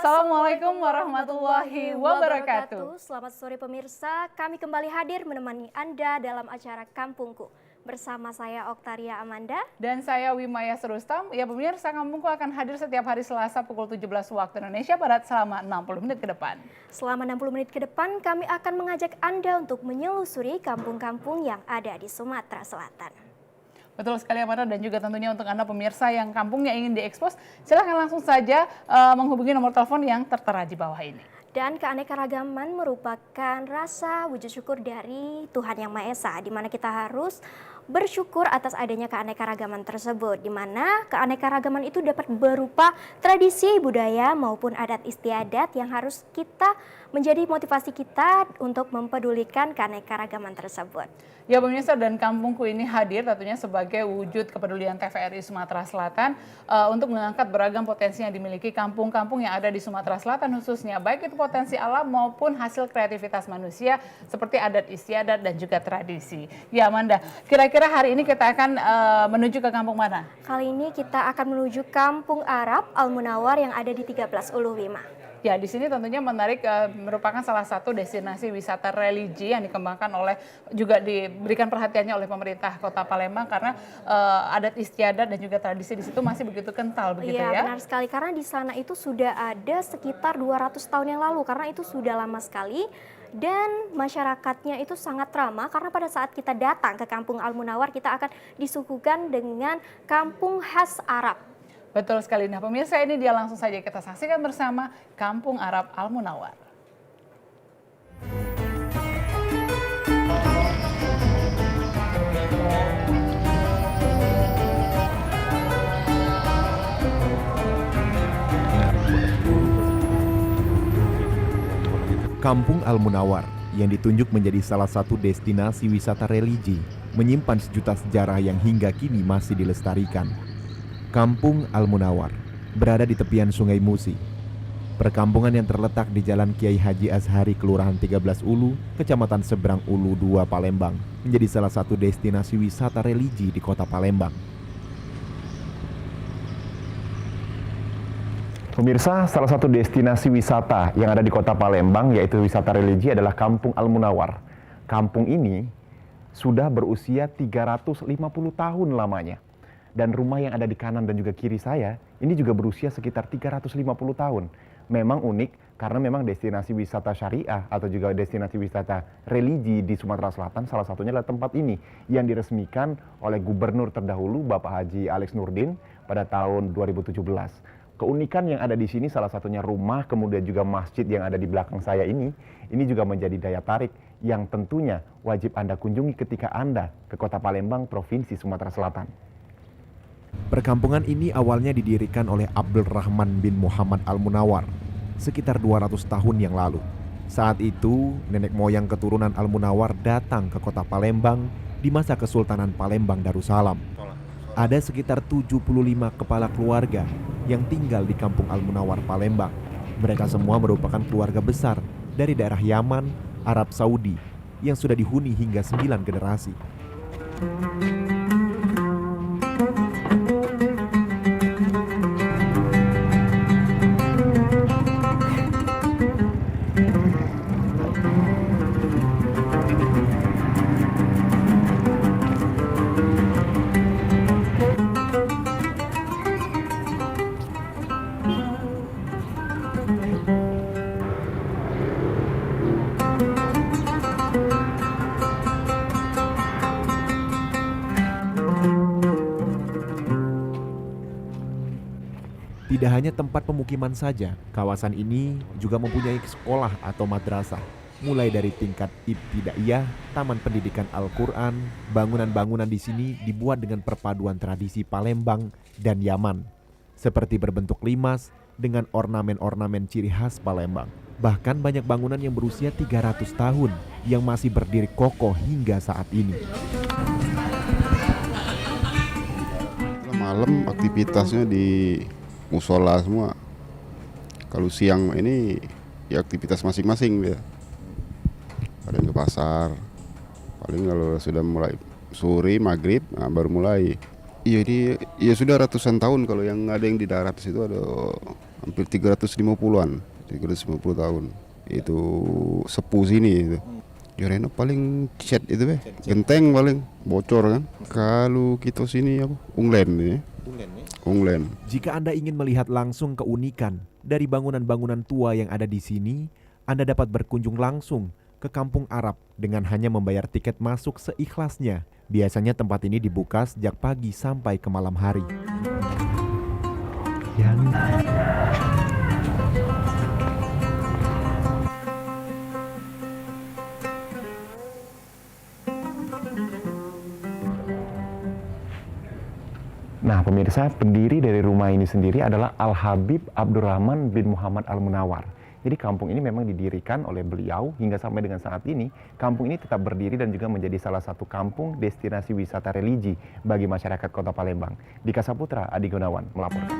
Assalamualaikum warahmatullahi wabarakatuh. Selamat sore pemirsa, kami kembali hadir menemani Anda dalam acara Kampungku. Bersama saya Oktaria Amanda. Dan saya Wimaya Serustam. Ya pemirsa, Kampungku akan hadir setiap hari Selasa pukul 17 waktu Indonesia Barat selama 60 menit ke depan. Selama 60 menit ke depan, kami akan mengajak Anda untuk menyelusuri kampung-kampung yang ada di Sumatera Selatan. Betul sekali Amanda, dan juga tentunya untuk Anda pemirsa yang kampungnya ingin diekspos, silahkan langsung saja menghubungi nomor telepon yang tertera di bawah ini. Dan keanekaragaman merupakan rasa wujud syukur dari Tuhan Yang Maha Esa, di mana kita harus bersyukur atas adanya keanekaragaman tersebut, di mana keanekaragaman itu dapat berupa tradisi, budaya maupun adat istiadat yang harus kita menjadi motivasi kita untuk mempedulikan keanekaragaman tersebut. Ya pemirsa, dan Kampungku ini hadir tentunya sebagai wujud kepedulian TVRI Sumatera Selatan untuk mengangkat beragam potensi yang dimiliki kampung-kampung yang ada di Sumatera Selatan khususnya, baik itu potensi alam maupun hasil kreativitas manusia seperti adat istiadat dan juga tradisi. Ya Amanda, kira-kira hari ini kita akan menuju ke kampung mana? Kali ini kita akan menuju Kampung Arab Al-Munawar yang ada di 13 Ulu Wima. Ya, di sini tentunya menarik, merupakan salah satu destinasi wisata religi yang dikembangkan oleh, juga diberikan perhatiannya oleh pemerintah Kota Palembang karena adat istiadat dan juga tradisi di situ masih begitu kental begitu ya. Iya, benar sekali, karena di sana itu sudah ada sekitar 200 tahun yang lalu, karena itu sudah lama sekali. Dan masyarakatnya itu sangat ramah karena pada saat kita datang ke Kampung Al-Munawar kita akan disuguhkan dengan kampung khas Arab. Betul sekali. Nah pemirsa, ini dia langsung saja kita saksikan bersama Kampung Arab Al-Munawar. Kampung Al-Munawar yang ditunjuk menjadi salah satu destinasi wisata religi menyimpan sejuta sejarah yang hingga kini masih dilestarikan. Kampung Al-Munawar berada di tepian Sungai Musi. Perkampungan yang terletak di Jalan Kiai Haji Azhari, Kelurahan 13 Ulu, Kecamatan Seberang Ulu 2, Palembang, menjadi salah satu destinasi wisata religi di Kota Palembang. Pemirsa, salah satu destinasi wisata yang ada di Kota Palembang yaitu wisata religi adalah Kampung Al-Munawar. Kampung ini sudah berusia 350 tahun lamanya. Dan rumah yang ada di kanan dan juga kiri saya ini juga berusia sekitar 350 tahun. Memang unik karena memang destinasi wisata syariah atau juga destinasi wisata religi di Sumatera Selatan salah satunya adalah tempat ini yang diresmikan oleh Gubernur terdahulu Bapak Haji Alex Nurdin pada tahun 2017. Keunikan yang ada di sini salah satunya rumah, kemudian juga masjid yang ada di belakang saya ini juga menjadi daya tarik yang tentunya wajib Anda kunjungi ketika Anda ke Kota Palembang, Provinsi Sumatera Selatan. Perkampungan ini awalnya didirikan oleh Abdul Rahman bin Muhammad Al-Munawar sekitar 200 tahun yang lalu. Saat itu, nenek moyang keturunan Al-Munawar datang ke Kota Palembang di masa Kesultanan Palembang Darussalam. Ada sekitar 75 kepala keluarga yang tinggal di Kampung Al-Munawar Palembang. Mereka semua merupakan keluarga besar dari daerah Yaman, Arab Saudi yang sudah dihuni hingga 9 generasi. Tidak hanya tempat pemukiman saja, kawasan ini juga mempunyai sekolah atau madrasah. Mulai dari tingkat ibtidaiyah, taman pendidikan Al-Quran, bangunan-bangunan di sini dibuat dengan perpaduan tradisi Palembang dan Yaman. Seperti berbentuk limas dengan ornamen-ornamen ciri khas Palembang. Bahkan banyak bangunan yang berusia 300 tahun yang masih berdiri kokoh hingga saat ini. Malam aktivitasnya di musola semua. Kalau siang ini ya aktivitas masing-masing dia. Paling ke pasar. Paling kalau sudah mulai sore maghrib baru mulai. Iya ini ya sudah ratusan tahun. Kalau yang ada yang di darat itu ada hampir 350-an, 350 tahun. Itu sepuh sini itu. Ya renov paling cat itu genteng paling bocor kan. Kalau kita sini apa? Unglen ya. Unglen. Jika Anda ingin melihat langsung keunikan dari bangunan-bangunan tua yang ada di sini, Anda dapat berkunjung langsung ke Kampung Arab dengan hanya membayar tiket masuk seikhlasnya. Biasanya tempat ini dibuka sejak pagi sampai ke malam hari. Nah, pemirsa, pendiri dari rumah ini sendiri adalah Al-Habib Abdurrahman bin Muhammad Al-Munawar. Jadi kampung ini memang didirikan oleh beliau hingga sampai dengan saat ini. Kampung ini tetap berdiri dan juga menjadi salah satu kampung destinasi wisata religi bagi masyarakat Kota Palembang. Dika Saputra, Adi Gunawan melaporkan.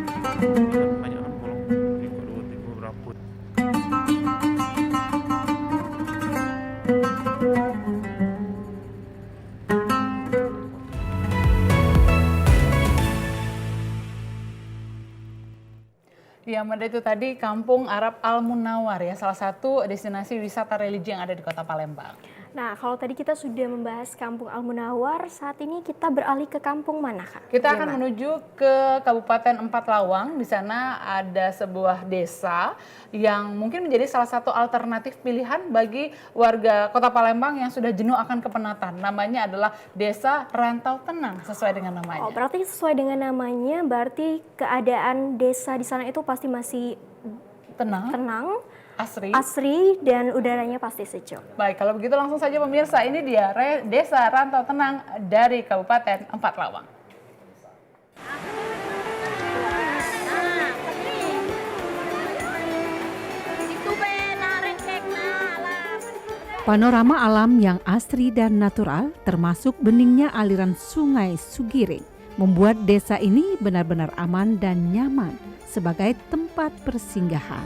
Ya, Mada, itu tadi Kampung Arab Al-Munawar ya, salah satu destinasi wisata religi yang ada di Kota Palembang. Nah, kalau tadi kita sudah membahas Kampung Al-Munawar, saat ini kita beralih ke kampung mana, Kak? Kita akan menuju ke Kabupaten Empat Lawang. Di sana ada sebuah desa yang mungkin menjadi salah satu alternatif pilihan bagi warga Kota Palembang yang sudah jenuh akan kepenatan. Namanya adalah Desa Rantau Tenang, sesuai dengan namanya. Oh, berarti sesuai dengan namanya, berarti keadaan desa di sana itu pasti masih tenang, asri, dan udaranya pasti sejuk. Baik, kalau begitu langsung saja pemirsa, ini dia Desa Rantau Tenang dari Kabupaten Empat Lawang. Panorama alam yang asri dan natural, termasuk beningnya aliran sungai Sugiring, membuat desa ini benar-benar aman dan nyaman sebagai tempat persinggahan.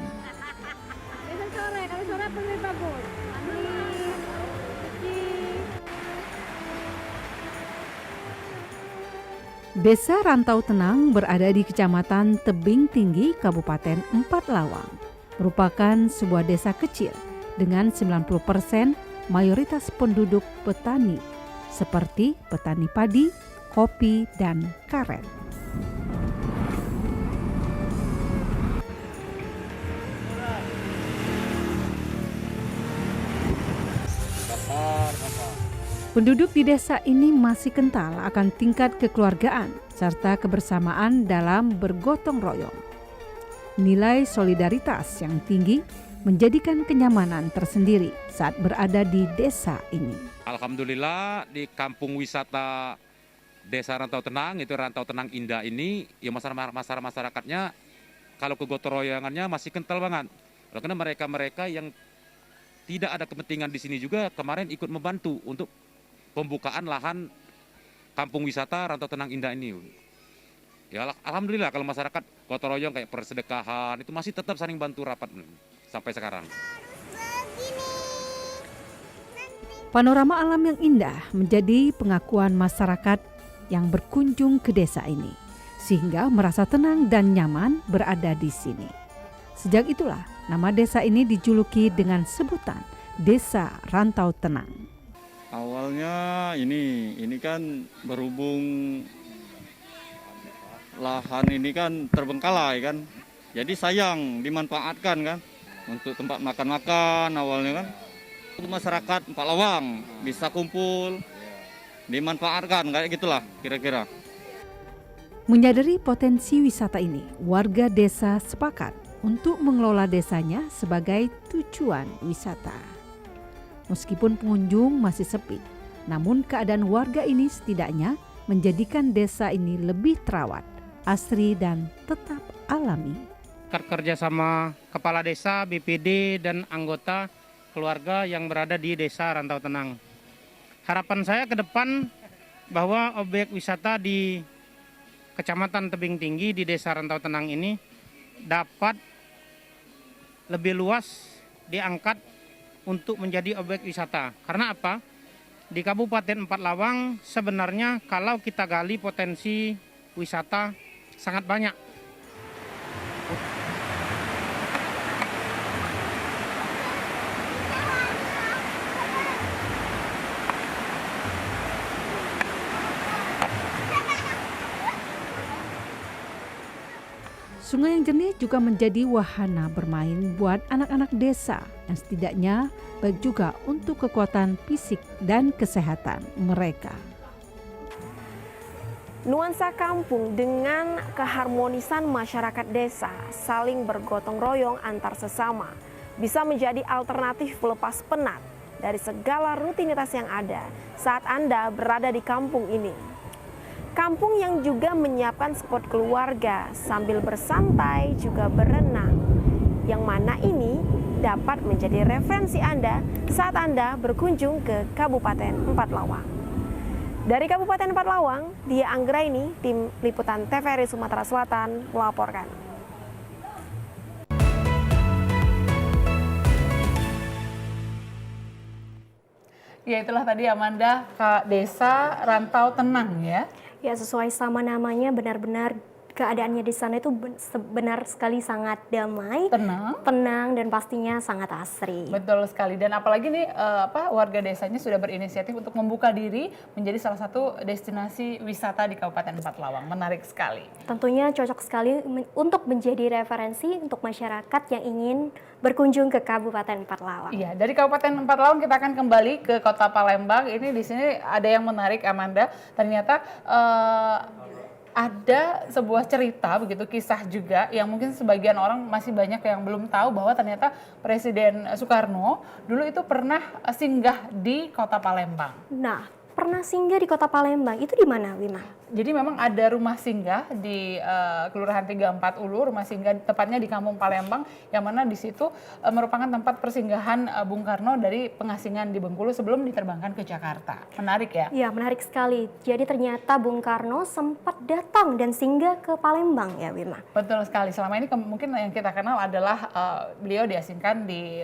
Desa Rantau Tenang berada di Kecamatan Tebing Tinggi, Kabupaten Empat Lawang. Merupakan sebuah desa kecil dengan 90% mayoritas penduduk petani, seperti petani padi, kopi, dan karet. Penduduk di desa ini masih kental akan tingkat kekeluargaan serta kebersamaan dalam bergotong royong. Nilai solidaritas yang tinggi menjadikan kenyamanan tersendiri saat berada di desa ini. Alhamdulillah di kampung wisata Desa Rantau Tenang, itu Rantau Tenang Indah ini, ya masyarakatnya kalau kegotong royongannya masih kental banget. Karena mereka-mereka yang tidak ada kepentingan di sini juga kemarin ikut membantu untuk pembukaan lahan kampung wisata Rantau Tenang Indah ini. Ya alhamdulillah kalau masyarakat gotong royong kayak persedekahan itu masih tetap saling bantu rapat sampai sekarang. Panorama alam yang indah menjadi pengakuan masyarakat yang berkunjung ke desa ini, sehingga merasa tenang dan nyaman berada di sini. Sejak itulah nama desa ini dijuluki dengan sebutan Desa Rantau Tenang. Awalnya ini kan berhubung lahan ini kan terbengkalai kan, jadi sayang dimanfaatkan kan untuk tempat makan-makan awalnya kan, untuk masyarakat Empat Lawang bisa kumpul, dimanfaatkan kayak gitulah kira-kira. Menyadari potensi wisata ini, warga desa sepakat untuk mengelola desanya sebagai tujuan wisata. Meskipun pengunjung masih sepi, namun keadaan warga ini setidaknya menjadikan desa ini lebih terawat, asri dan tetap alami. Kerja sama kepala desa, BPD dan anggota keluarga yang berada di Desa Rantau Tenang. Harapan saya ke depan bahwa objek wisata di Kecamatan Tebing Tinggi di Desa Rantau Tenang ini dapat lebih luas diangkat untuk menjadi objek wisata. Karena apa? Di Kabupaten Empat Lawang sebenarnya kalau kita gali potensi wisata sangat banyak. Sungai yang jernih juga menjadi wahana bermain buat anak-anak desa yang setidaknya baik juga untuk kekuatan fisik dan kesehatan mereka. Nuansa kampung dengan keharmonisan masyarakat desa saling bergotong royong antar sesama bisa menjadi alternatif pelepas penat dari segala rutinitas yang ada saat Anda berada di kampung ini. Kampung yang juga menyiapkan spot keluarga sambil bersantai juga berenang, yang mana ini dapat menjadi referensi Anda saat Anda berkunjung ke Kabupaten Empat Lawang. Dari Kabupaten Empat Lawang, Dia Anggraini, tim liputan TVRI Sumatera Selatan melaporkan. Ya, itulah tadi Amanda, Kak Desa Rantau Tenang ya. Ya, sesuai sama namanya, benar-benar keadaannya di sana itu benar sekali sangat damai, tenang dan pastinya sangat asri. Betul sekali. Dan apalagi nih warga desanya sudah berinisiatif untuk membuka diri menjadi salah satu destinasi wisata di Kabupaten Empat Lawang. Menarik sekali. Tentunya cocok sekali untuk menjadi referensi untuk masyarakat yang ingin berkunjung ke Kabupaten Empat Lawang. Iya, dari Kabupaten Empat Lawang kita akan kembali ke Kota Palembang. Ini di sini ada yang menarik, Amanda. Ternyata ada sebuah cerita, begitu kisah juga yang mungkin sebagian orang masih banyak yang belum tahu bahwa ternyata Presiden Soekarno dulu itu pernah singgah di Kota Palembang. Nah, pernah singgah di Kota Palembang, itu di mana, Wima? Jadi memang ada rumah singgah di Kelurahan 34 Ulu, rumah singgah tepatnya di Kampung Palembang, yang mana di situ merupakan tempat persinggahan Bung Karno dari pengasingan di Bengkulu sebelum diterbangkan ke Jakarta. Menarik ya? Iya, menarik sekali. Jadi ternyata Bung Karno sempat datang dan singgah ke Palembang ya, Wima? Betul sekali. Selama ini mungkin yang kita kenal adalah beliau diasingkan di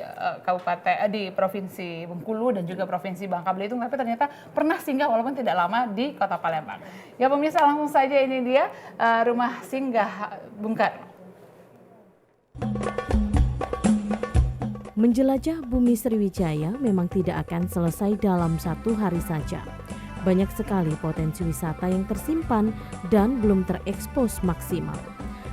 di Provinsi Bengkulu dan juga Provinsi Bangka Belitung, tapi ternyata pernah singgah walaupun tidak lama di Kota Palembang. Ya pemirsa, langsung saja ini dia rumah singgah Bung Karno. Menjelajah bumi Sriwijaya memang tidak akan selesai dalam satu hari saja. Banyak sekali potensi wisata yang tersimpan dan belum terekspos maksimal.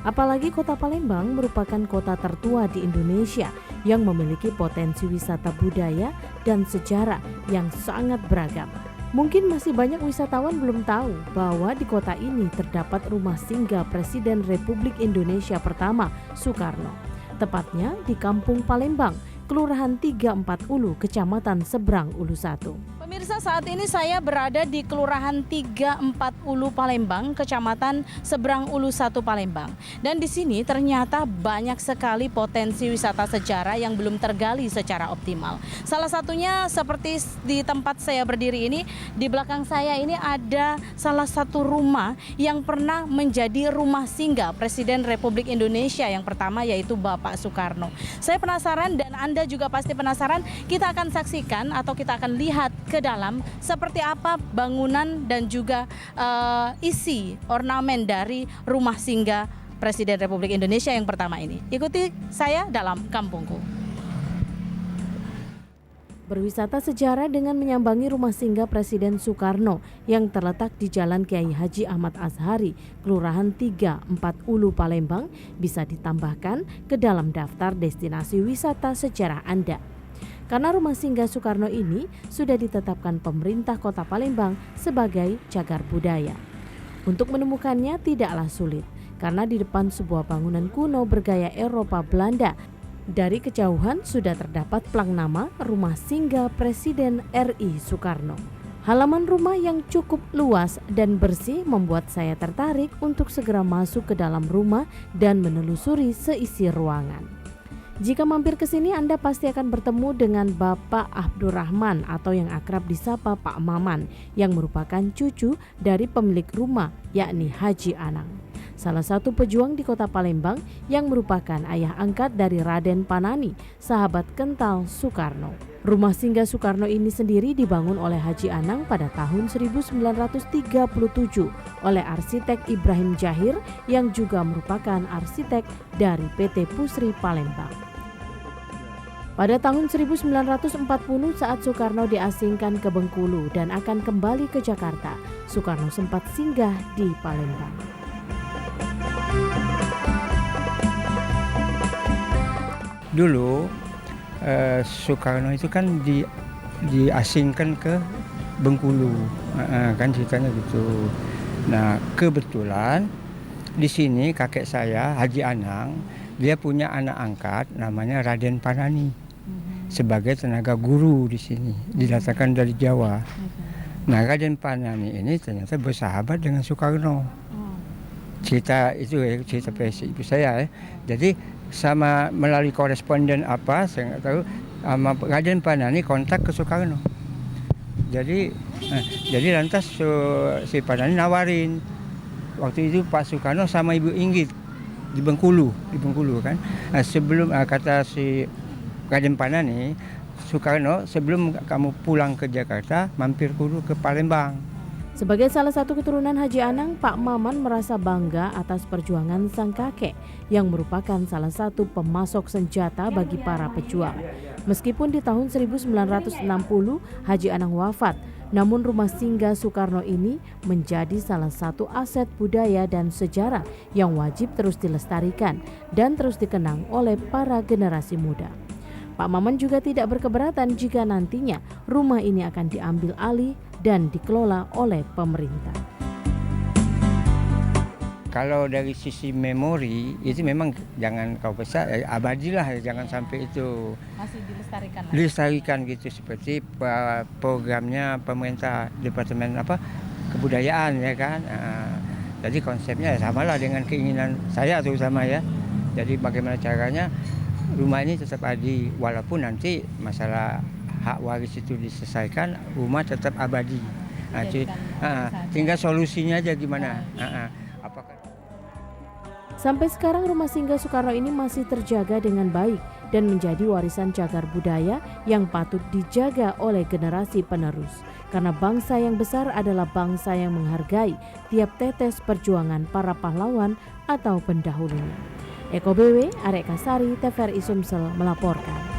Apalagi Kota Palembang merupakan kota tertua di Indonesia yang memiliki potensi wisata budaya dan sejarah yang sangat beragam. Mungkin masih banyak wisatawan belum tahu bahwa di kota ini terdapat rumah singgah Presiden Republik Indonesia pertama, Soekarno. Tepatnya di Kampung Palembang, Kelurahan 34 Ulu, Kecamatan Seberang Ulu 1. Pemirsa, saat ini saya berada di Kelurahan 34 Ulu Palembang, Kecamatan Seberang Ulu 1 Palembang. Dan di sini ternyata banyak sekali potensi wisata sejarah yang belum tergali secara optimal. Salah satunya seperti di tempat saya berdiri ini, di belakang saya ini ada salah satu rumah yang pernah menjadi rumah singgah Presiden Republik Indonesia yang pertama, yaitu Bapak Soekarno. Saya penasaran dan Anda juga pasti penasaran, kita akan saksikan atau kita akan lihat ke dalam seperti apa bangunan dan juga isi ornamen dari rumah singgah Presiden Republik Indonesia yang pertama ini. Ikuti saya dalam kampungku. Berwisata sejarah dengan menyambangi rumah singgah Presiden Soekarno yang terletak di Jalan Kiai Haji Ahmad Azhari, Kelurahan 34 Ulu Palembang bisa ditambahkan ke dalam daftar destinasi wisata sejarah Anda. Karena rumah singgah Soekarno ini sudah ditetapkan pemerintah Kota Palembang sebagai cagar budaya. Untuk menemukannya tidaklah sulit, karena di depan sebuah bangunan kuno bergaya Eropa Belanda, dari kejauhan sudah terdapat plang nama Rumah Singgah Presiden RI Soekarno. Halaman rumah yang cukup luas dan bersih membuat saya tertarik untuk segera masuk ke dalam rumah dan menelusuri seisi ruangan. Jika mampir ke sini, Anda pasti akan bertemu dengan Bapak Abdurrahman atau yang akrab disapa Pak Maman, yang merupakan cucu dari pemilik rumah, yakni Haji Anang, salah satu pejuang di Kota Palembang yang merupakan ayah angkat dari Raden Panani, sahabat kental Soekarno. Rumah singgah Soekarno ini sendiri dibangun oleh Haji Anang pada tahun 1937 oleh arsitek Ibrahim Jahir yang juga merupakan arsitek dari PT Pusri Palembang. Pada tahun 1940 saat Soekarno diasingkan ke Bengkulu dan akan kembali ke Jakarta, Soekarno sempat singgah di Palembang. dulu Soekarno itu kan diasingkan ke Bengkulu, kan ceritanya gitu. Nah kebetulan di sini kakek saya Haji Anang, dia punya anak angkat namanya Raden Panani sebagai tenaga guru di sini, didatangkan dari Jawa. Nah Raden Panani ini ternyata bersahabat dengan Soekarno. Cerita itu ya, cerita versi ibu saya ya. Jadi sama melalui koresponden apa saya nggak tahu, sama Raden Panani kontak ke Soekarno. Jadi lantas si Panani nawarin waktu itu Pak Soekarno sama Ibu Inggit di Bengkulu kan. Nah, sebelum kata si Raden Panani, Soekarno sebelum kamu pulang ke Jakarta mampir dulu ke Palembang. Sebagai salah satu keturunan Haji Anang, Pak Maman merasa bangga atas perjuangan sang kakek yang merupakan salah satu pemasok senjata bagi para pejuang. Meskipun di tahun 1960 Haji Anang wafat, namun rumah singgah Soekarno ini menjadi salah satu aset budaya dan sejarah yang wajib terus dilestarikan dan terus dikenang oleh para generasi muda. Pak Maman juga tidak berkeberatan jika nantinya rumah ini akan diambil alih dan dikelola oleh pemerintah. Kalau dari sisi memori itu memang jangan kau besar, abadilah, jangan sampai itu Masih dilestarikan. dilestarikan gitu seperti programnya pemerintah Departemen Kebudayaan ya kan. Jadi konsepnya samalah dengan keinginan saya terutama ya. Jadi bagaimana caranya rumah ini tetap abadi walaupun nanti masalah hak waris itu diselesaikan, rumah tetap abadi. Tinggal solusinya aja gimana. Apakah Sampai sekarang rumah singgah Soekarno ini masih terjaga dengan baik dan menjadi warisan cagar budaya yang patut dijaga oleh generasi penerus. Karena bangsa yang besar adalah bangsa yang menghargai tiap tetes perjuangan para pahlawan atau pendahulunya. Eko BW, Arek Kasari, TVRI Sumsel melaporkan.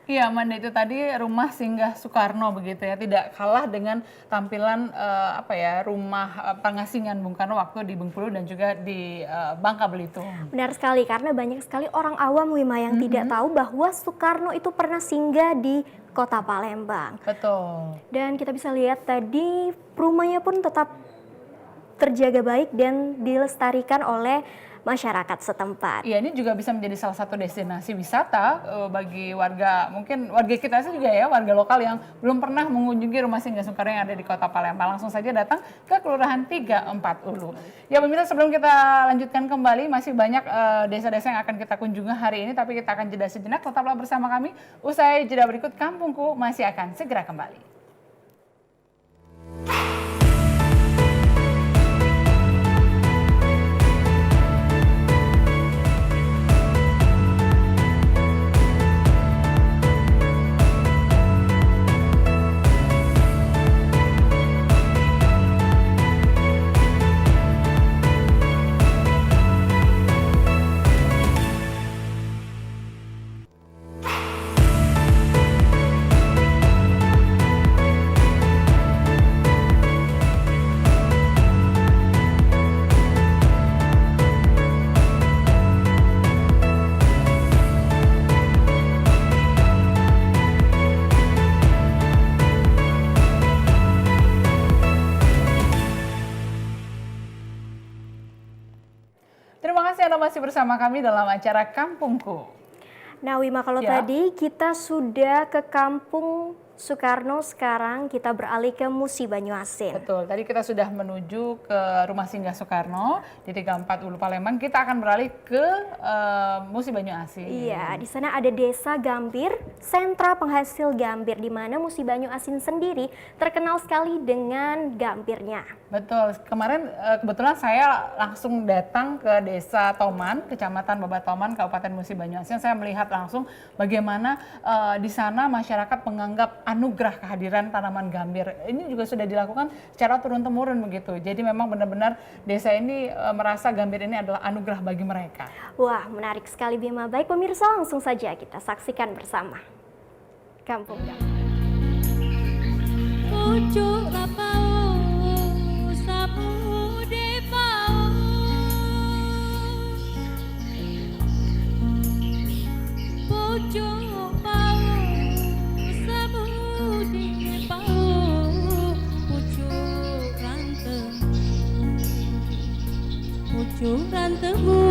Iya, Amanda, itu tadi rumah singgah Soekarno begitu ya, tidak kalah dengan tampilan rumah pengasingan Bung Karno waktu di Bengkulu dan juga di Bangka Belitung. Benar sekali, karena banyak sekali orang awam Wima yang tidak tahu bahwa Soekarno itu pernah singgah di Kota Palembang. Betul. Dan kita bisa lihat tadi rumahnya pun tetap terjaga baik dan dilestarikan oleh masyarakat setempat. Iya, ini juga bisa menjadi salah satu destinasi wisata bagi warga, mungkin warga kita juga ya, warga lokal yang belum pernah mengunjungi rumah singgah Soekarno yang ada di Kota Palembang. Langsung saja datang ke Kelurahan 3 Empat Ulu. Ya pemirsa, sebelum kita lanjutkan kembali, masih banyak desa-desa yang akan kita kunjungi hari ini, tapi kita akan jeda sejenak. Tetaplah bersama kami. Usai jeda berikut, Kampungku masih akan segera kembali. Terima kasih Anda masih bersama kami dalam acara Kampungku. Nah Wima, kalau tadi kita sudah ke Kampung Soekarno, sekarang kita beralih ke Musi Banyuasin. Betul, tadi kita sudah menuju ke rumah singgah Soekarno di 34 Ulu Palembang. Kita akan beralih ke Musi Banyuasin. Iya, di sana ada Desa Gambir, sentra penghasil gambir, di mana Musi Banyuasin sendiri terkenal sekali dengan gambirnya. Betul, kemarin kebetulan saya langsung datang ke Desa Toman, Kecamatan Babatoman, Kabupaten Musi Banyuasin. Saya melihat langsung bagaimana di sana masyarakat menganggap anugerah kehadiran tanaman gambir. Ini juga sudah dilakukan secara turun-temurun begitu. Jadi memang benar-benar desa ini merasa gambir ini adalah anugerah bagi mereka. Wah, menarik sekali Bima. Baik pemirsa, langsung saja kita saksikan bersama Kampung Gambir. Pucuk lapau samude pau, pucuk pau samude pau, pucuk rantemu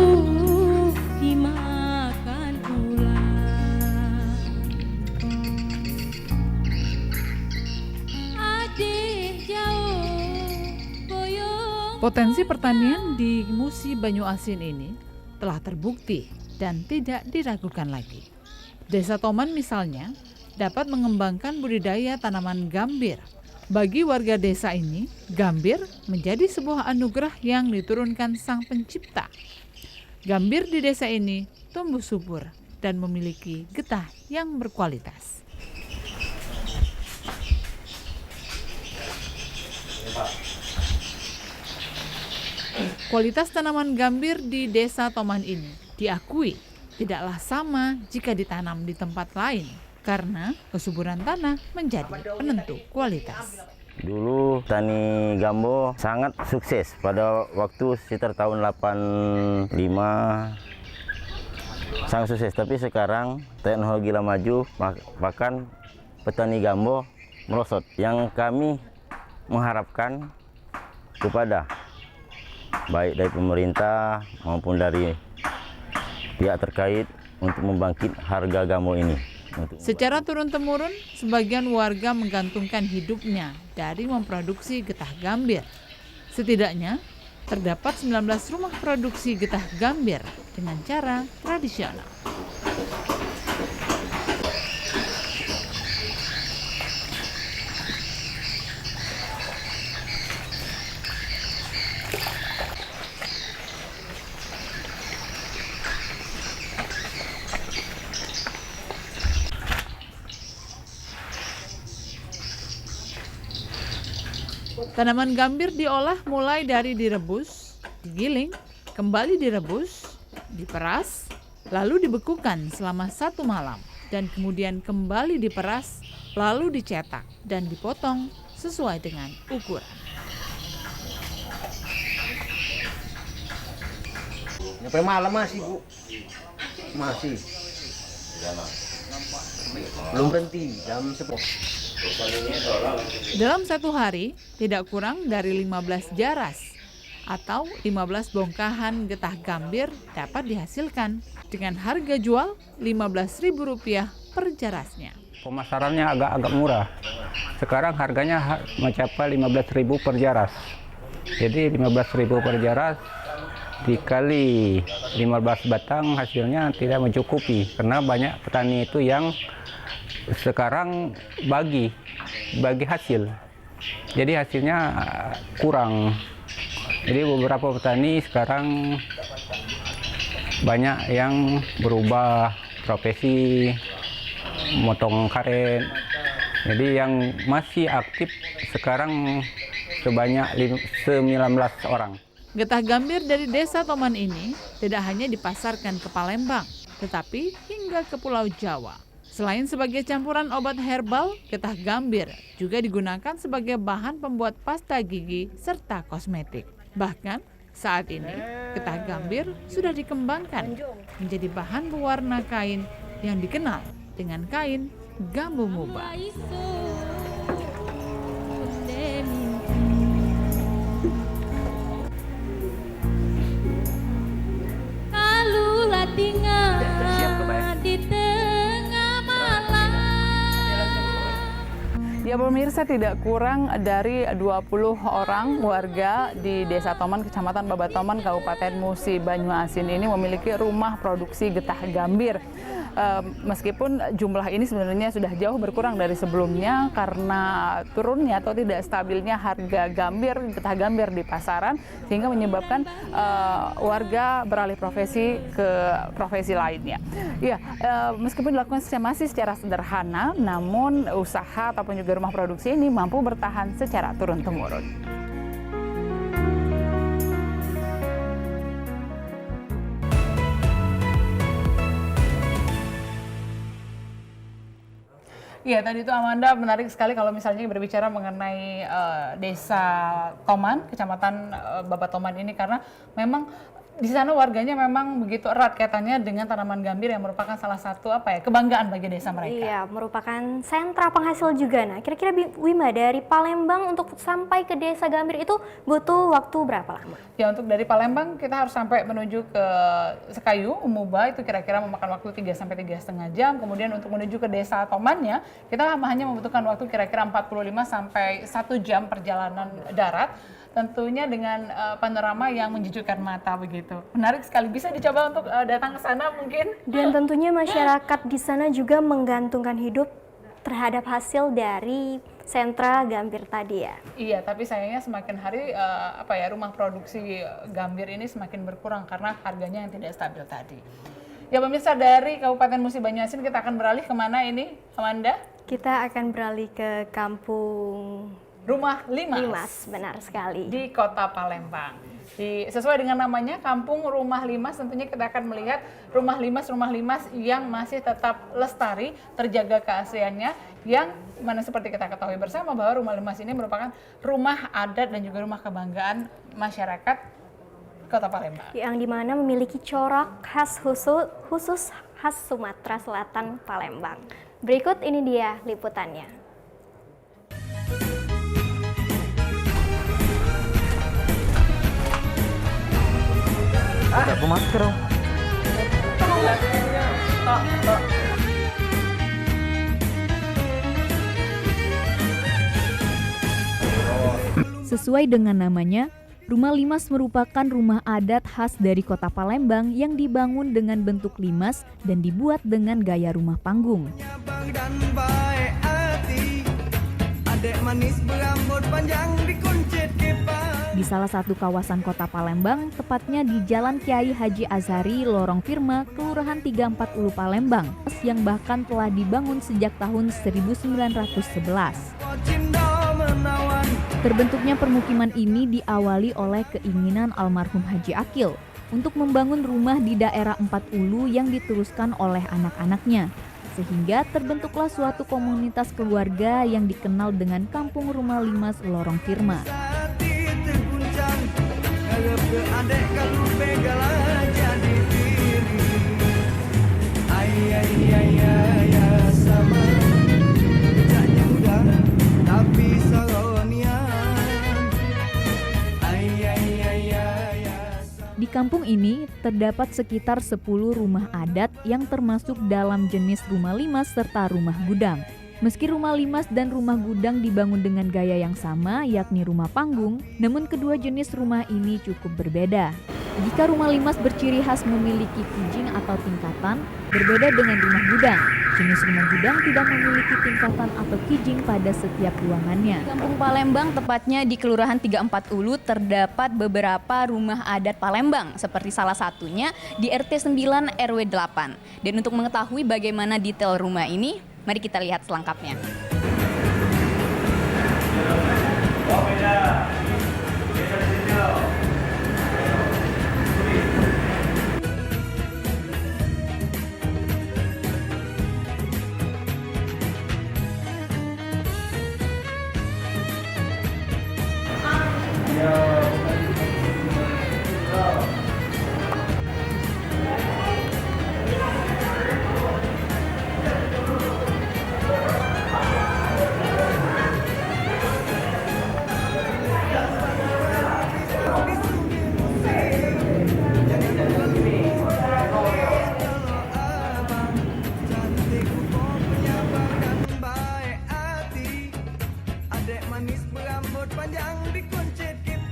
dimakan ular. Adik jauh boyong. Potensi pertanian di Musi Banyu Asin ini telah terbukti dan tidak diragukan lagi. Desa Toman misalnya dapat mengembangkan budidaya tanaman gambir. Bagi warga desa ini, gambir menjadi sebuah anugerah yang diturunkan Sang Pencipta. Gambir di desa ini tumbuh subur dan memiliki getah yang berkualitas. Kualitas tanaman gambir di desa Toman ini diakui tidaklah sama jika ditanam di tempat lain, karena kesuburan tanah menjadi penentu kualitas. Dulu tani gambo sangat sukses pada waktu sekitar tahun 85, sangat sukses. Tapi sekarang teknologi lah maju, bahkan petani gambo merosot. Yang kami mengharapkan kepada baik dari pemerintah maupun dari pihak terkait untuk membangkit harga gambo ini. Secara turun-temurun, sebagian warga menggantungkan hidupnya dari memproduksi getah gambir. Setidaknya, terdapat 19 rumah produksi getah gambir dengan cara tradisional. Tanaman gambir diolah mulai dari direbus, digiling, kembali direbus, diperas, lalu dibekukan selama 1 malam, dan kemudian kembali diperas, lalu dicetak dan dipotong sesuai dengan ukuran. Sampai malam masih, Bu. Masih. Belum berhenti, jam 10. Dalam 1 hari, tidak kurang dari 15 jaras atau 15 bongkahan getah gambir dapat dihasilkan dengan harga jual Rp15.000 per jarasnya. Pemasarannya agak murah. Sekarang harganya mencapai 15.000 per jaras. Jadi 15.000 per jaras dikali 15 batang hasilnya tidak mencukupi, karena banyak petani itu yang sekarang bagi hasil, jadi hasilnya kurang. Jadi beberapa petani sekarang banyak yang berubah profesi, motong karet. Jadi yang masih aktif sekarang sebanyak 19 orang. Getah gambir dari desa Toman ini tidak hanya dipasarkan ke Palembang, tetapi hingga ke Pulau Jawa. Selain sebagai campuran obat herbal, getah gambir juga digunakan sebagai bahan pembuat pasta gigi serta kosmetik. Bahkan saat ini, getah gambir sudah dikembangkan menjadi bahan pewarna kain yang dikenal dengan kain Gambo Muba. Kalau latingan di tengah malam. Ya pemirsa, tidak kurang dari 20 orang warga di Desa Toman, Kecamatan Babatoman, Kabupaten Musi Banyu Asin ini memiliki rumah produksi getah gambir. Meskipun jumlah ini sebenarnya sudah jauh berkurang dari sebelumnya karena turunnya atau tidak stabilnya harga getah gambir di pasaran, sehingga menyebabkan warga beralih profesi ke profesi lainnya. Ya, meskipun dilakukan masih secara sederhana, namun usaha ataupun juga rumah produksi ini mampu bertahan secara turun-temurun. Iya, tadi itu Amanda menarik sekali kalau misalnya berbicara mengenai Desa Toman, Kecamatan Babatoman ini, karena memang di sana warganya memang begitu erat kaitannya dengan tanaman gambir yang merupakan salah satu kebanggaan bagi desa mereka. Iya, merupakan sentra penghasil juga. Nah, kira-kira Wima, dari Palembang untuk sampai ke Desa Gambir itu butuh waktu berapa lama? Ya, untuk dari Palembang kita harus sampai menuju ke Sekayu, Umuba, itu kira-kira memakan waktu 3 sampai 3,5 jam. Kemudian untuk menuju ke Desa Tomannya, kita hanya membutuhkan waktu kira-kira 45 sampai 1 jam perjalanan darat. Tentunya dengan panorama yang menjejukkan mata begitu. Menarik sekali, bisa dicoba untuk datang ke sana mungkin. Dan tentunya masyarakat di sana juga menggantungkan hidup terhadap hasil dari sentra gambir tadi ya. Iya, tapi sayangnya semakin hari rumah produksi gambir ini semakin berkurang karena harganya yang tidak stabil tadi. Ya pemirsa, dari Kabupaten Musi Banyuasin kita akan beralih kemana ini, Amanda? Kita akan beralih ke kampung Rumah Limas. Limas, benar sekali. Di Kota Palembang. Sesuai dengan namanya, Kampung Rumah Limas, tentunya kita akan melihat rumah limas yang masih tetap lestari, terjaga keasliannya, yang mana seperti kita ketahui bersama bahwa rumah limas ini merupakan rumah adat dan juga rumah kebanggaan masyarakat Kota Palembang. Yang dimana memiliki corak khas khusus khas Sumatera Selatan Palembang. Berikut ini dia liputannya. Aku masker dong. Sesuai dengan namanya, Rumah Limas merupakan rumah adat khas dari Kota Palembang yang dibangun dengan bentuk limas dan dibuat dengan gaya rumah panggung. Di salah satu kawasan Kota Palembang, tepatnya di Jalan Kiai Haji Azhari, Lorong Firma, Kelurahan 340 Palembang, yang bahkan telah dibangun sejak tahun 1911. Terbentuknya permukiman ini diawali oleh keinginan almarhum Haji Akil untuk membangun rumah di daerah 40 yang diteruskan oleh anak-anaknya. Sehingga terbentuklah suatu komunitas keluarga yang dikenal dengan Kampung Rumah Limas Lorong Firma. Di kampung ini terdapat sekitar 10 rumah adat yang termasuk dalam jenis rumah limas serta rumah gudang. Meski rumah limas dan rumah gudang dibangun dengan gaya yang sama, yakni rumah panggung, namun kedua jenis rumah ini cukup berbeda. Jika rumah limas berciri khas memiliki kijing atau tingkatan, berbeda dengan rumah gudang. Jenis rumah gudang tidak memiliki tingkatan atau kijing pada setiap ruangannya. Di Kampung Palembang, tepatnya di Kelurahan 340, terdapat beberapa rumah adat Palembang, seperti salah satunya di RT 9 RW 8. Dan untuk mengetahui bagaimana detail rumah ini, mari kita lihat selengkapnya.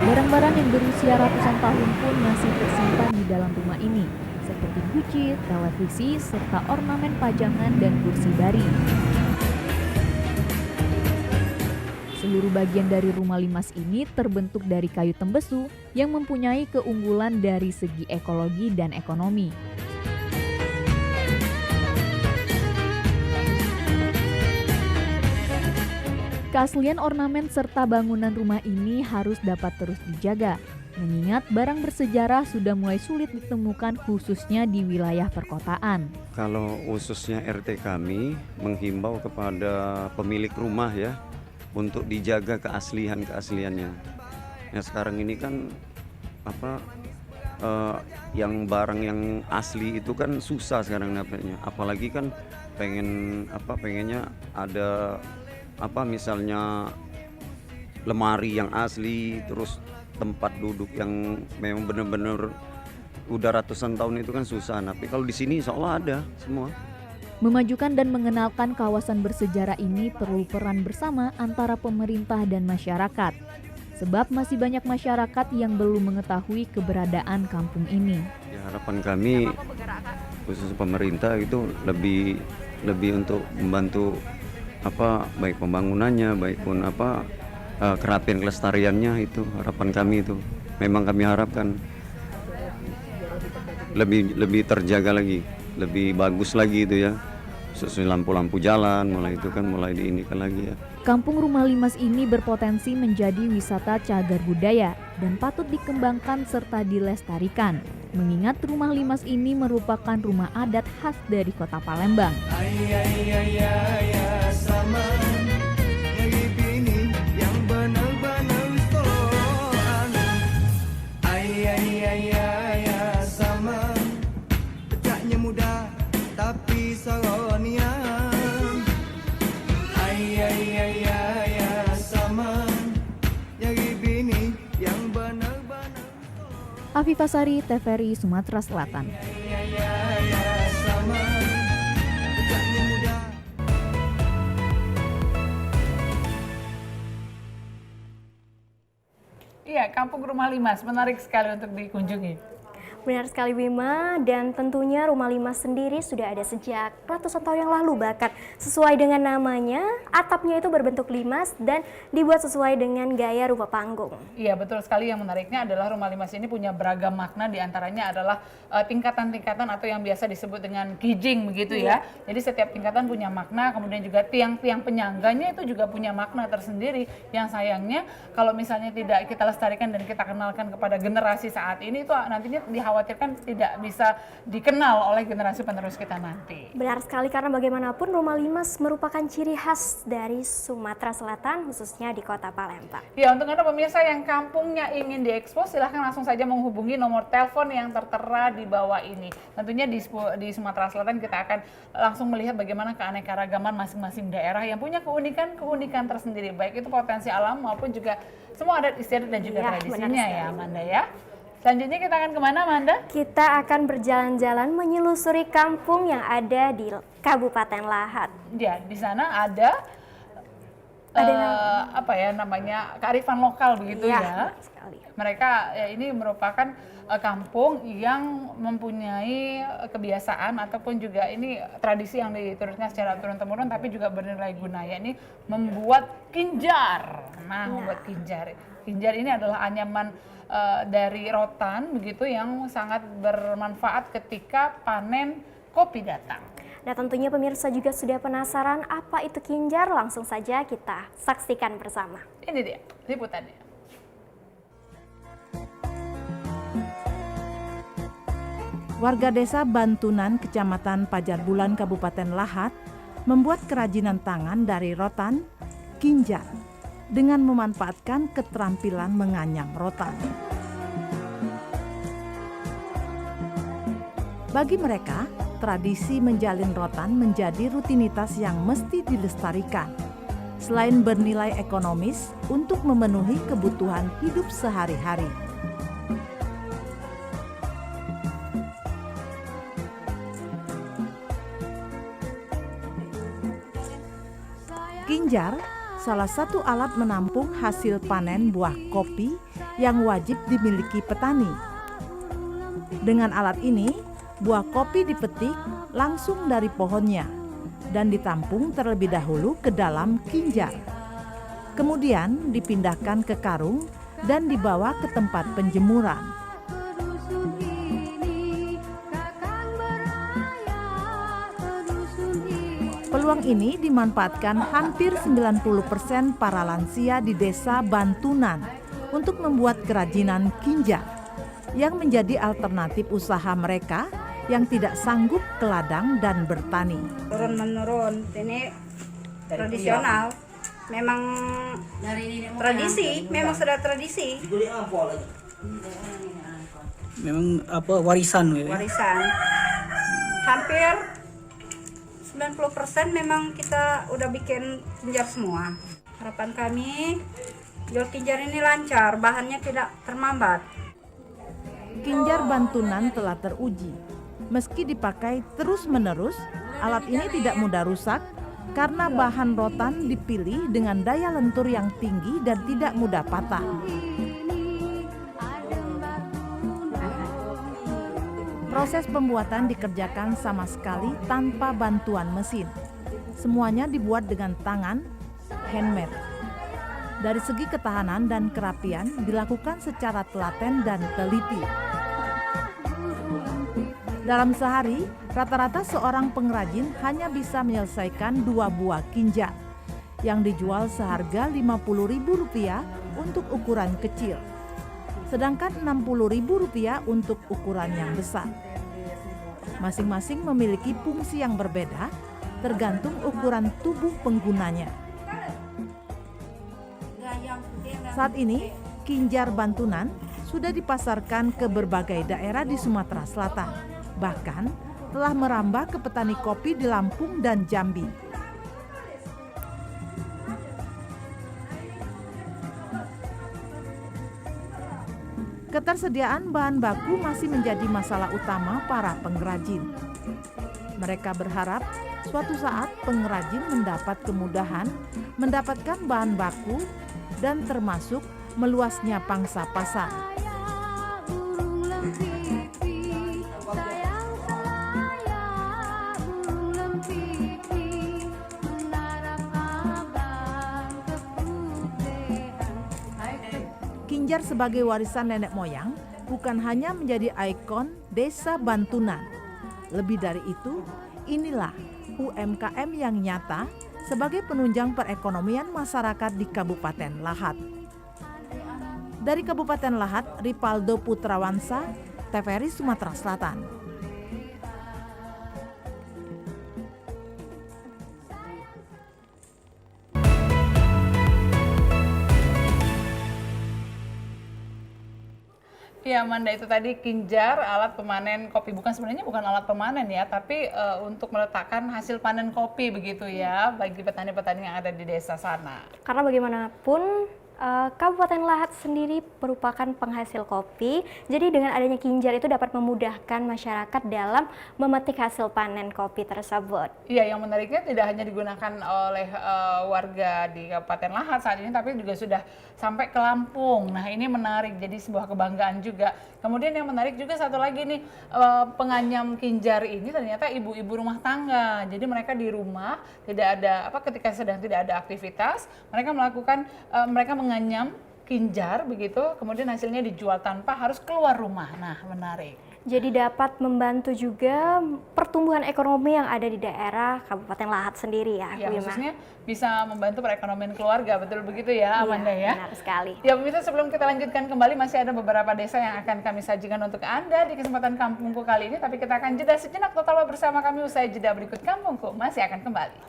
Barang-barang yang berusia ratusan tahun pun masih tersimpan di dalam rumah ini, seperti guci, televisi, serta ornamen pajangan dan kursi baring. Seluruh bagian dari rumah limas ini terbentuk dari kayu tembesu yang mempunyai keunggulan dari segi ekologi dan ekonomi. Keaslian ornamen serta bangunan rumah ini harus dapat terus dijaga, mengingat barang bersejarah sudah mulai sulit ditemukan khususnya di wilayah perkotaan. Kalau khususnya RT kami menghimbau kepada pemilik rumah ya untuk dijaga keasliannya. Ya sekarang ini kan yang barang yang asli itu kan susah sekarang dapatnya. Apalagi kan pengennya ada misalnya lemari yang asli, terus tempat duduk yang memang benar-benar udah ratusan tahun itu kan susah. Tapi kalau di sini insya Allah ada semua. Memajukan dan mengenalkan kawasan bersejarah ini perlu peran bersama antara pemerintah dan masyarakat. Sebab masih banyak masyarakat yang belum mengetahui keberadaan kampung ini. Ya, harapan kami khusus pemerintah itu lebih untuk membantu baik pembangunannya, baik pun kerapian kelestariannya, itu harapan kami itu. Memang kami harapkan lebih terjaga lagi, lebih bagus lagi itu ya. Sesuai lampu-lampu jalan mulai diinikan lagi ya. Kampung Rumah Limas ini berpotensi menjadi wisata cagar budaya dan patut dikembangkan serta dilestarikan. Mengingat Rumah Limas ini merupakan rumah adat khas dari Kota Palembang. Afifah Sari, TVRI, Sumatera Selatan. Iya, Kampung Rumah Limas menarik sekali untuk dikunjungi. Benar sekali Bima, dan tentunya Rumah Limas sendiri sudah ada sejak ratusan tahun yang lalu, bahkan sesuai dengan namanya, atapnya itu berbentuk limas dan dibuat sesuai dengan gaya rumah panggung. Iya, betul sekali. Yang menariknya adalah Rumah Limas ini punya beragam makna, diantaranya adalah tingkatan-tingkatan atau yang biasa disebut dengan kijing begitu ya. Jadi setiap tingkatan punya makna, kemudian juga tiang-tiang penyangganya itu juga punya makna tersendiri. Yang sayangnya kalau misalnya tidak kita lestarikan dan kita kenalkan kepada generasi saat ini, itu nantinya dikhawatirkan tidak bisa dikenal oleh generasi penerus kita nanti. Benar sekali, karena bagaimanapun Rumah Limas merupakan ciri khas dari Sumatera Selatan, khususnya di Kota Palembang. Ya, untuk Anda pemirsa yang kampungnya ingin diekspos, silahkan langsung saja menghubungi nomor telepon yang tertera di bawah ini. Tentunya di Sumatera Selatan kita akan langsung melihat bagaimana keanekaragaman masing-masing daerah yang punya keunikan tersendiri, baik itu potensi alam maupun juga semua adat istiadat dan juga tradisinya ya, Amanda ya. Selanjutnya kita akan kemana, Amanda? Kita akan berjalan-jalan menyelusuri kampung yang ada di Kabupaten Lahat. Ya, di sana ada namanya kearifan lokal begitu ya. Sekali. Mereka ini merupakan kampung yang mempunyai kebiasaan ataupun juga ini tradisi yang diturunkan secara turun-temurun tapi juga bernilai guna, yakni membuat kinjar. Membuat kinjar. Kinjar ini adalah anyaman dari rotan begitu yang sangat bermanfaat ketika panen kopi datang. Nah, tentunya pemirsa juga sudah penasaran apa itu kinjar, langsung saja kita saksikan bersama. Ini dia liputannya. Warga desa Bantunan, Kecamatan Pajar Bulan, Kabupaten Lahat, membuat kerajinan tangan dari rotan, kinjar, dengan memanfaatkan keterampilan menganyam rotan. Bagi mereka, tradisi menjalin rotan menjadi rutinitas yang mesti dilestarikan. Selain bernilai ekonomis untuk memenuhi kebutuhan hidup sehari-hari. Kinjar, salah satu alat menampung hasil panen buah kopi yang wajib dimiliki petani. Dengan alat ini, buah kopi dipetik langsung dari pohonnya dan ditampung terlebih dahulu ke dalam kinjar. Kemudian dipindahkan ke karung dan dibawa ke tempat penjemuran. Peluang ini dimanfaatkan hampir 90% para lansia di desa Bantunan untuk membuat kerajinan kinjar yang menjadi alternatif usaha mereka yang tidak sanggup ke ladang dan bertani. Turun menurun, ini tradisional, memang tradisi, memang sudah tradisi. Memang apa warisan Hampir 90% memang kita udah bikin kinjar semua. Harapan kami jual kinjar ini lancar, bahannya tidak terlambat. Kinjar bantunan telah teruji. Meski dipakai terus-menerus, alat ini tidak mudah rusak karena bahan rotan dipilih dengan daya lentur yang tinggi dan tidak mudah patah. Proses pembuatan dikerjakan sama sekali tanpa bantuan mesin. Semuanya dibuat dengan tangan, handmade. Dari segi ketahanan dan kerapian dilakukan secara telaten dan teliti. Dalam sehari, rata-rata seorang pengrajin hanya bisa menyelesaikan 2 buah kinjar yang dijual seharga Rp50.000 untuk ukuran kecil, sedangkan Rp60.000 untuk ukuran yang besar. Masing-masing memiliki fungsi yang berbeda tergantung ukuran tubuh penggunanya. Saat ini, kinjar bantunan sudah dipasarkan ke berbagai daerah di Sumatera Selatan. Bahkan telah merambah ke petani kopi di Lampung dan Jambi. Ketersediaan bahan baku masih menjadi masalah utama para pengrajin. Mereka berharap suatu saat pengrajin mendapat kemudahan mendapatkan bahan baku dan termasuk meluasnya pangsa pasar. Kinjar sebagai warisan nenek moyang bukan hanya menjadi ikon desa Bantunan. Lebih dari itu, inilah UMKM yang nyata sebagai penunjang perekonomian masyarakat di Kabupaten Lahat. Dari Kabupaten Lahat, Ripaldo Putrawansa, TVRI Sumatera Selatan. Ya Amanda, itu tadi kinjar, alat pemanen kopi. Sebenarnya bukan alat pemanen ya, tapi untuk meletakkan hasil panen kopi begitu ya, bagi petani-petani yang ada di desa sana. Karena bagaimanapun Kabupaten Lahat sendiri merupakan penghasil kopi, jadi dengan adanya kinjar itu dapat memudahkan masyarakat dalam memetik hasil panen kopi tersebut. Iya, yang menariknya tidak hanya digunakan oleh warga di Kabupaten Lahat saat ini, tapi juga sudah sampai ke Lampung. Nah, ini menarik, jadi sebuah kebanggaan juga. Kemudian yang menarik juga satu lagi nih, penganyam kinjar ini ternyata ibu-ibu rumah tangga. Jadi mereka di rumah tidak ada ketika sedang tidak ada aktivitas, mereka menganyam kinjar begitu, kemudian hasilnya dijual tanpa harus keluar rumah. Nah, menarik. Jadi dapat membantu juga pertumbuhan ekonomi yang ada di daerah Kabupaten Lahat sendiri ya, Bu Ima. Khususnya bisa membantu perekonomian keluarga, betul begitu ya Amanda ya? Benar sekali. Ya pemirsa, sebelum kita lanjutkan kembali, masih ada beberapa desa yang akan kami sajikan untuk Anda di kesempatan Kampungku kali ini, tapi kita akan jeda sejenak. Tetaplah bersama kami, usai jeda berikut Kampungku masih akan kembali.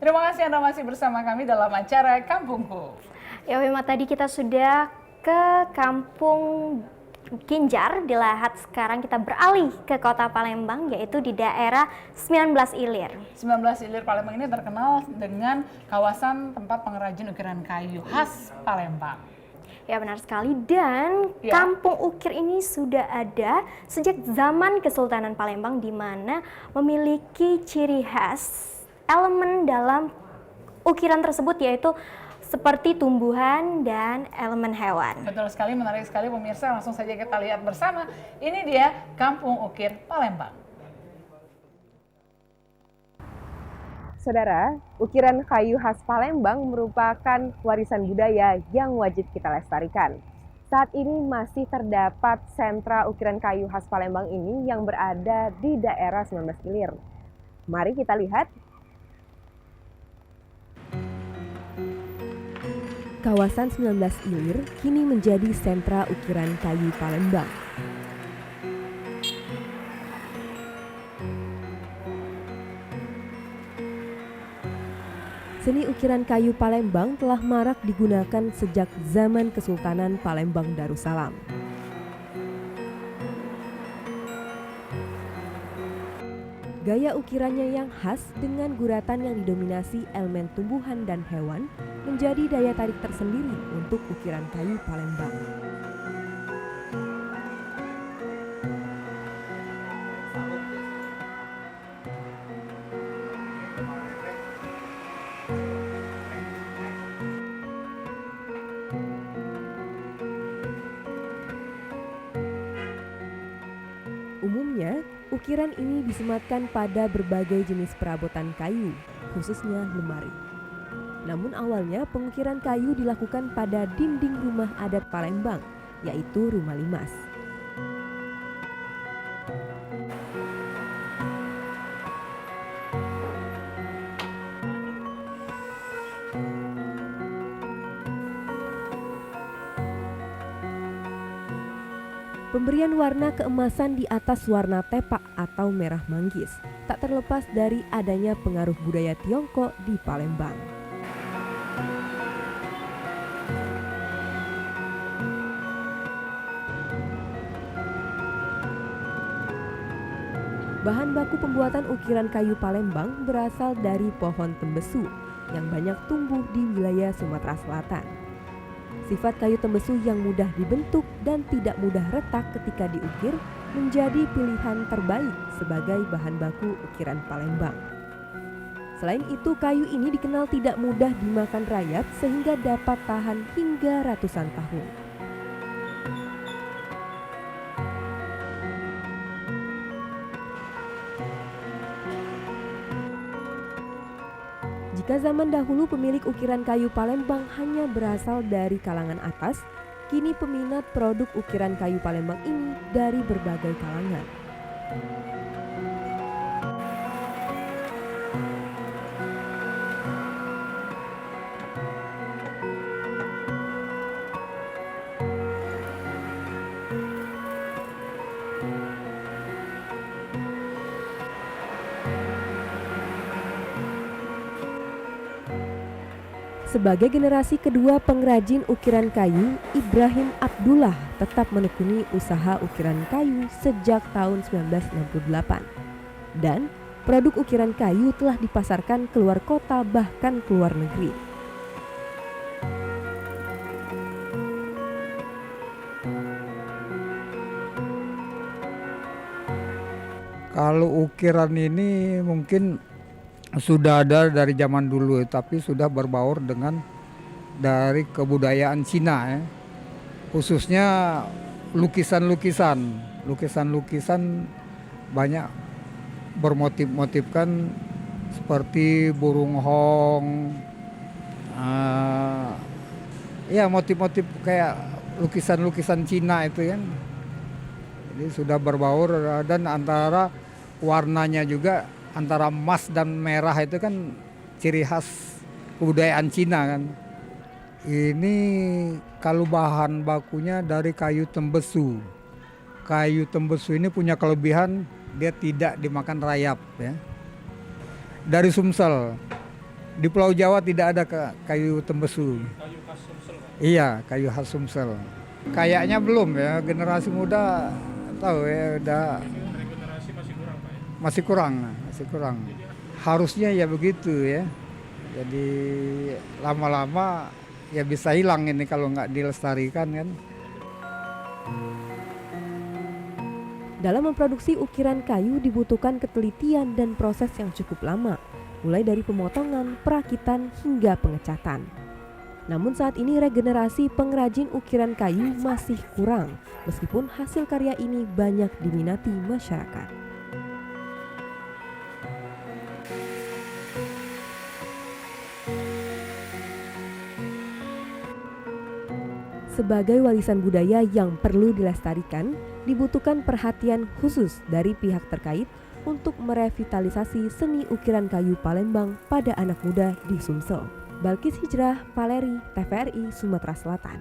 Terima kasih Anda masih bersama kami dalam acara Kampungku. Ya Wima, tadi kita sudah ke Kampung Kinjar di Lahat. Sekarang kita beralih ke Kota Palembang, yaitu di daerah 19 Ilir. 19 Ilir Palembang ini terkenal dengan kawasan tempat pengrajin ukiran kayu khas Palembang. Ya benar sekali, dan Kampung Ukir ini sudah ada sejak zaman Kesultanan Palembang, di mana memiliki ciri khas elemen dalam ukiran tersebut, yaitu seperti tumbuhan dan elemen hewan. Betul sekali, menarik sekali pemirsa. Langsung saja kita lihat bersama. Ini dia Kampung Ukir Palembang. Saudara, ukiran kayu khas Palembang merupakan warisan budaya yang wajib kita lestarikan. Saat ini masih terdapat sentra ukiran kayu khas Palembang ini yang berada di daerah 19 Ilir. Mari kita lihat. Kawasan 19 Ilir kini menjadi sentra ukiran kayu Palembang. Seni ukiran kayu Palembang telah marak digunakan sejak zaman Kesultanan Palembang Darussalam. Gaya ukirannya yang khas dengan guratan yang didominasi elemen tumbuhan dan hewan menjadi daya tarik tersendiri untuk ukiran kayu Palembang. Umumnya, ukiran ini disematkan pada berbagai jenis perabotan kayu, khususnya lemari. Namun awalnya pengukiran kayu dilakukan pada dinding rumah adat Palembang, yaitu rumah limas. Pemberian warna keemasan di atas warna tepak atau merah manggis tak terlepas dari adanya pengaruh budaya Tiongkok di Palembang. Bahan baku pembuatan ukiran kayu Palembang berasal dari pohon tembesu yang banyak tumbuh di wilayah Sumatera Selatan. Sifat kayu tembesu yang mudah dibentuk dan tidak mudah retak ketika diukir menjadi pilihan terbaik sebagai bahan baku ukiran Palembang. Selain itu, kayu ini dikenal tidak mudah dimakan rayap sehingga dapat tahan hingga ratusan tahun. Jika zaman dahulu pemilik ukiran kayu Palembang hanya berasal dari kalangan atas, kini peminat produk ukiran kayu Palembang ini dari berbagai kalangan. Sebagai generasi kedua pengrajin ukiran kayu, Ibrahim Abdullah tetap menekuni usaha ukiran kayu sejak tahun 1968. Dan produk ukiran kayu telah dipasarkan keluar kota bahkan keluar negeri. Kalau ukiran ini mungkin sudah ada dari zaman dulu, tapi sudah berbaur dengan dari kebudayaan Cina ya. Khususnya lukisan-lukisan banyak bermotif-motifkan seperti burung hong, ya motif-motif kayak lukisan-lukisan Cina itu kan. Jadi sudah berbaur dan antara warnanya juga antara emas dan merah itu kan ciri khas kebudayaan Cina kan. Ini kalau bahan bakunya dari kayu tembesu. Kayu tembesu ini punya kelebihan dia tidak dimakan rayap ya. Dari Sumsel. Di Pulau Jawa tidak ada kayu tembesu. Kayu khas Sumsel. Iya, kayu khas Sumsel. Kayaknya belum ya, generasi muda tahu ya udah Regenerasi masih kurang, Pak. masih kurang. Harusnya ya begitu ya. Jadi lama-lama ya bisa hilang ini kalau nggak dilestarikan kan. Dalam memproduksi ukiran kayu dibutuhkan ketelitian dan proses yang cukup lama, mulai dari pemotongan, perakitan hingga pengecatan. Namun saat ini regenerasi pengrajin ukiran kayu masih kurang, meskipun hasil karya ini banyak diminati masyarakat. Sebagai warisan budaya yang perlu dilestarikan, dibutuhkan perhatian khusus dari pihak terkait untuk merevitalisasi seni ukiran kayu Palembang pada anak muda di Sumsel. Balkis Hijrah, Paleri, TVRI, Sumatera Selatan.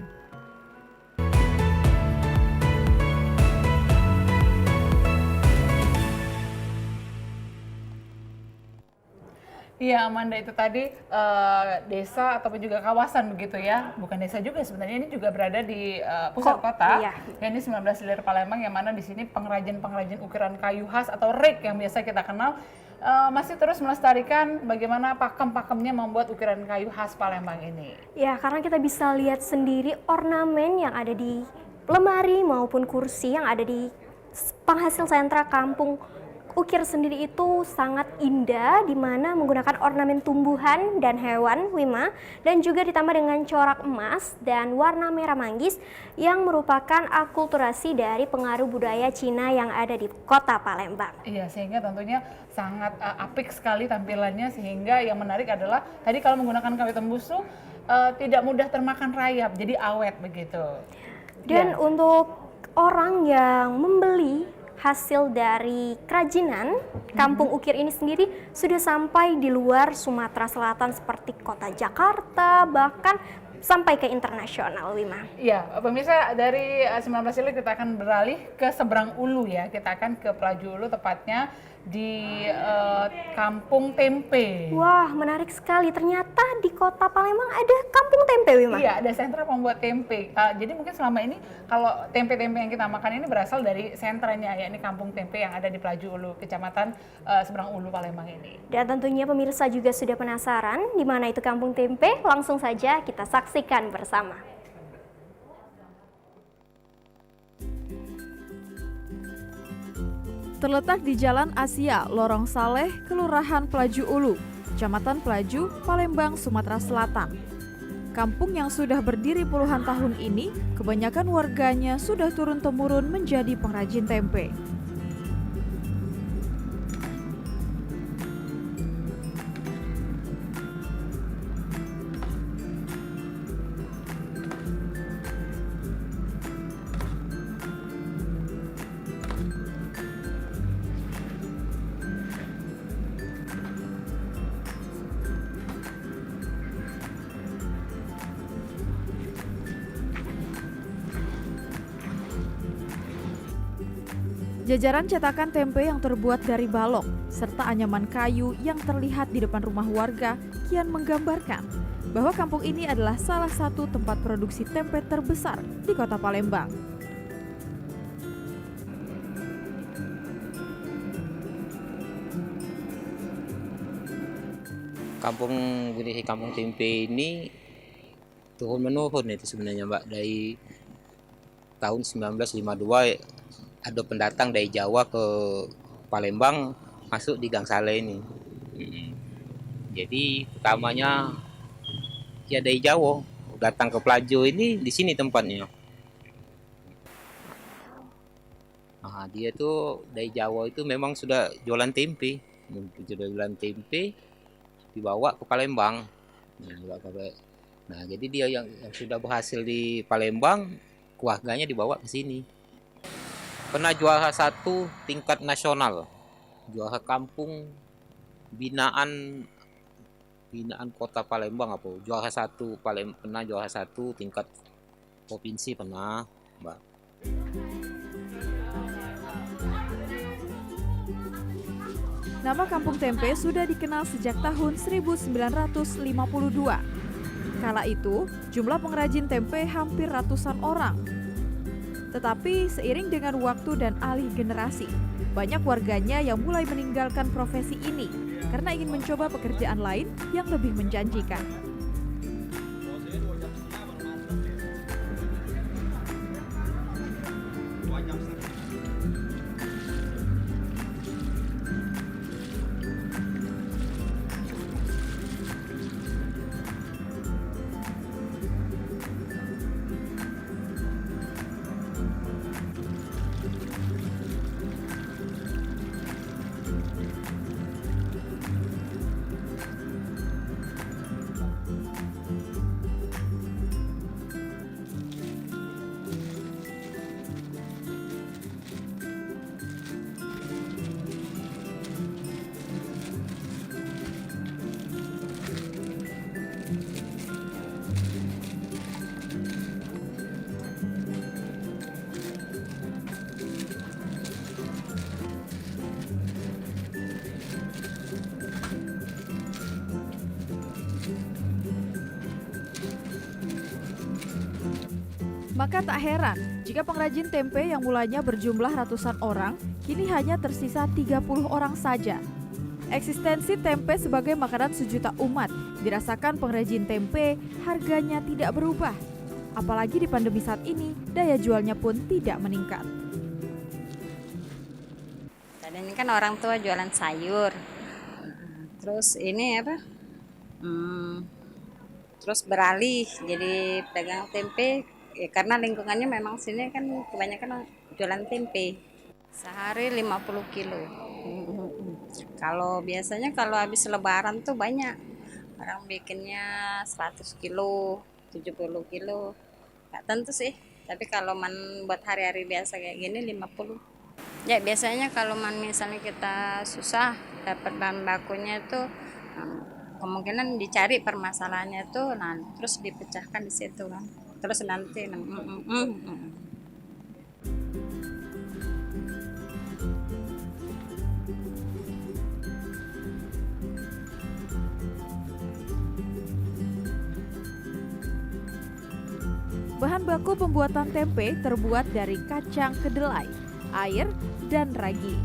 Iya Amanda, itu tadi desa ataupun juga kawasan begitu ya, bukan desa juga sebenarnya, ini juga berada di pusat kota. Iya. Ya, ini 19 Ilir Palembang, yang mana di sini pengrajin-pengrajin ukiran kayu khas atau rik yang biasa kita kenal masih terus melestarikan bagaimana pakem-pakemnya membuat ukiran kayu khas Palembang ini. Ya, karena kita bisa lihat sendiri ornamen yang ada di lemari maupun kursi yang ada di penghasil sentra kampung ukir sendiri itu sangat indah, di mana menggunakan ornamen tumbuhan dan hewan, Wima, dan juga ditambah dengan corak emas dan warna merah manggis yang merupakan akulturasi dari pengaruh budaya Cina yang ada di kota Palembang. Iya, sehingga tentunya sangat apik sekali tampilannya, sehingga yang menarik adalah tadi kalau menggunakan kayu tembusu tidak mudah termakan rayap, jadi awet begitu. Dan untuk orang yang membeli hasil dari kerajinan kampung ukir ini sendiri sudah sampai di luar Sumatera Selatan seperti kota Jakarta, bahkan sampai ke internasional, Wima. Iya, pemirsa, dari 19 Ilir kita akan beralih ke seberang Ulu ya. Kita akan ke Pelaju Ulu, tepatnya di Kampung Tempe. Wah, menarik sekali. Ternyata di kota Palembang ada kampung tempe, Wima. Iya, ada sentra pembuat tempe. Jadi mungkin selama ini kalau tempe-tempe yang kita makan ini berasal dari sentranya, yakni Kampung Tempe yang ada di Pelaju Ulu, Kecamatan Seberang Ulu, Palembang ini. Dan tentunya pemirsa juga sudah penasaran di mana itu kampung tempe? Langsung saja kita saksikan bersama. Terletak di Jalan Asia, Lorong Saleh, Kelurahan Pelaju Ulu, Kecamatan Pelaju, Palembang, Sumatera Selatan. Kampung yang sudah berdiri puluhan tahun ini, kebanyakan warganya sudah turun-temurun menjadi pengrajin tempe. Jajaran cetakan tempe yang terbuat dari balok serta anyaman kayu yang terlihat di depan rumah warga kian menggambarkan bahwa kampung ini adalah salah satu tempat produksi tempe terbesar di kota Palembang. Kampung tempe ini turun-menurun itu sebenarnya, Mbak. Dari tahun 1952 ada pendatang dari Jawa ke Palembang masuk di Gang Saleh ini. Jadi pertamanya ya dari Jawa datang ke Pelaju ini, di sini tempatnya. Nah, dia tuh dari Jawa itu memang sudah jualan tempe, dibawa ke Palembang. Nah, jadi dia yang sudah berhasil di Palembang, keluarganya dibawa ke sini. Pernah juara 1 tingkat nasional, juara kampung binaan kota Palembang apa? Juara 1 pernah juara 1 tingkat provinsi pernah, Mbak. Nama Kampung Tempe sudah dikenal sejak tahun 1952. Kala itu, jumlah pengrajin tempe hampir ratusan orang. Tetapi seiring dengan waktu dan alih generasi, banyak warganya yang mulai meninggalkan profesi ini karena ingin mencoba pekerjaan lain yang lebih menjanjikan. Maka tak heran jika pengrajin tempe yang mulanya berjumlah ratusan orang, kini hanya tersisa 30 orang saja. Eksistensi tempe sebagai makanan sejuta umat dirasakan pengrajin tempe, harganya tidak berubah. Apalagi di pandemi saat ini, daya jualnya pun tidak meningkat. Dan ini kan orang tua jualan sayur. Terus ini apa? Terus beralih jadi pedagang tempe ya, karena lingkungannya memang sini kan kebanyakan jualan tempe. Sehari 50 kilo. Kalau biasanya kalau habis lebaran tuh banyak. Orang bikinnya 100 kilo, 70 kilo. Nggak tentu sih. Tapi kalau buat hari-hari biasa kayak gini 50. Ya biasanya kalau misalnya kita susah dapat bahan bakunya tuh kemungkinan dicari permasalahannya tuh, nah terus dipecahkan di situ kan. Terus nanti Bahan baku pembuatan tempe terbuat dari kacang kedelai, air, dan ragi.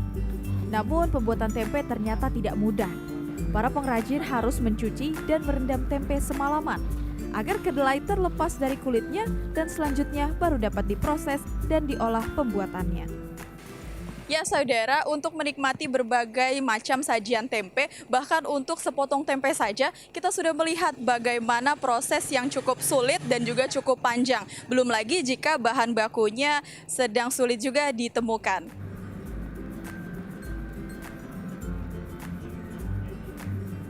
Namun pembuatan tempe ternyata tidak mudah. Para pengrajin harus mencuci dan merendam tempe semalaman agar kedelai terlepas dari kulitnya dan selanjutnya baru dapat diproses dan diolah pembuatannya. Ya saudara, untuk menikmati berbagai macam sajian tempe, bahkan untuk sepotong tempe saja, kita sudah melihat bagaimana proses yang cukup sulit dan juga cukup panjang. Belum lagi jika bahan bakunya sedang sulit juga ditemukan.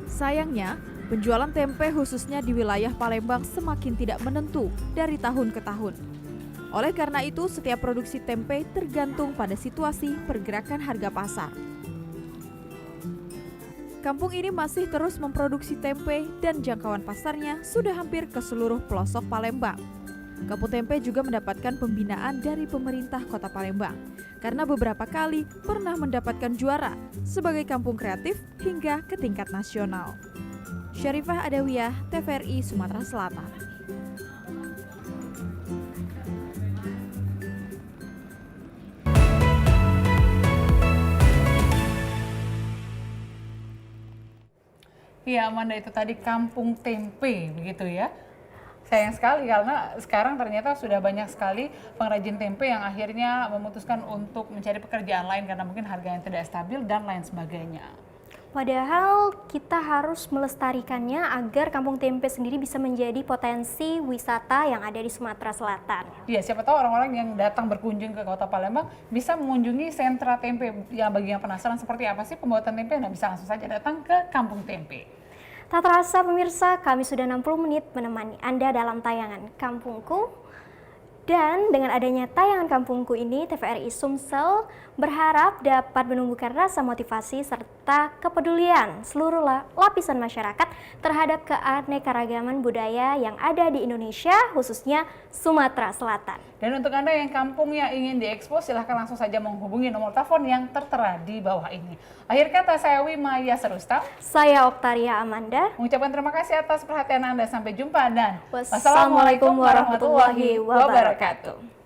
Sayangnya, penjualan tempe khususnya di wilayah Palembang semakin tidak menentu dari tahun ke tahun. Oleh karena itu, setiap produksi tempe tergantung pada situasi pergerakan harga pasar. Kampung ini masih terus memproduksi tempe dan jangkauan pasarnya sudah hampir ke seluruh pelosok Palembang. Kampung Tempe juga mendapatkan pembinaan dari pemerintah Kota Palembang karena beberapa kali pernah mendapatkan juara sebagai kampung kreatif hingga ke tingkat nasional. Syarifah Adawiyah, TVRI Sumatera Selatan. Iya Amanda, itu tadi Kampung Tempe begitu ya. Sayang sekali karena sekarang ternyata sudah banyak sekali pengrajin tempe yang akhirnya memutuskan untuk mencari pekerjaan lain karena mungkin harga yang tidak stabil dan lain sebagainya. Padahal kita harus melestarikannya agar Kampung Tempe sendiri bisa menjadi potensi wisata yang ada di Sumatera Selatan. Iya, siapa tahu orang-orang yang datang berkunjung ke Kota Palembang bisa mengunjungi sentra tempe. Yang bagi yang penasaran seperti apa sih pembuatan tempe, nah bisa langsung saja datang ke Kampung Tempe. Tak terasa pemirsa, kami sudah 60 menit menemani Anda dalam tayangan Kampungku. Dan dengan adanya tayangan Kampungku ini, TVRI Sumsel berharap dapat menumbuhkan rasa motivasi serta kepedulian seluruh lapisan masyarakat terhadap keanekaragaman budaya yang ada di Indonesia, khususnya Sumatera Selatan. Dan untuk Anda yang kampungnya ingin diekspos, silahkan langsung saja menghubungi nomor telepon yang tertera di bawah ini. Akhir kata, saya Wimaya Serustam. Saya Oktaria Amanda. Mengucapkan terima kasih atas perhatian Anda. Sampai jumpa dan wassalamualaikum warahmatullahi wabarakatuh.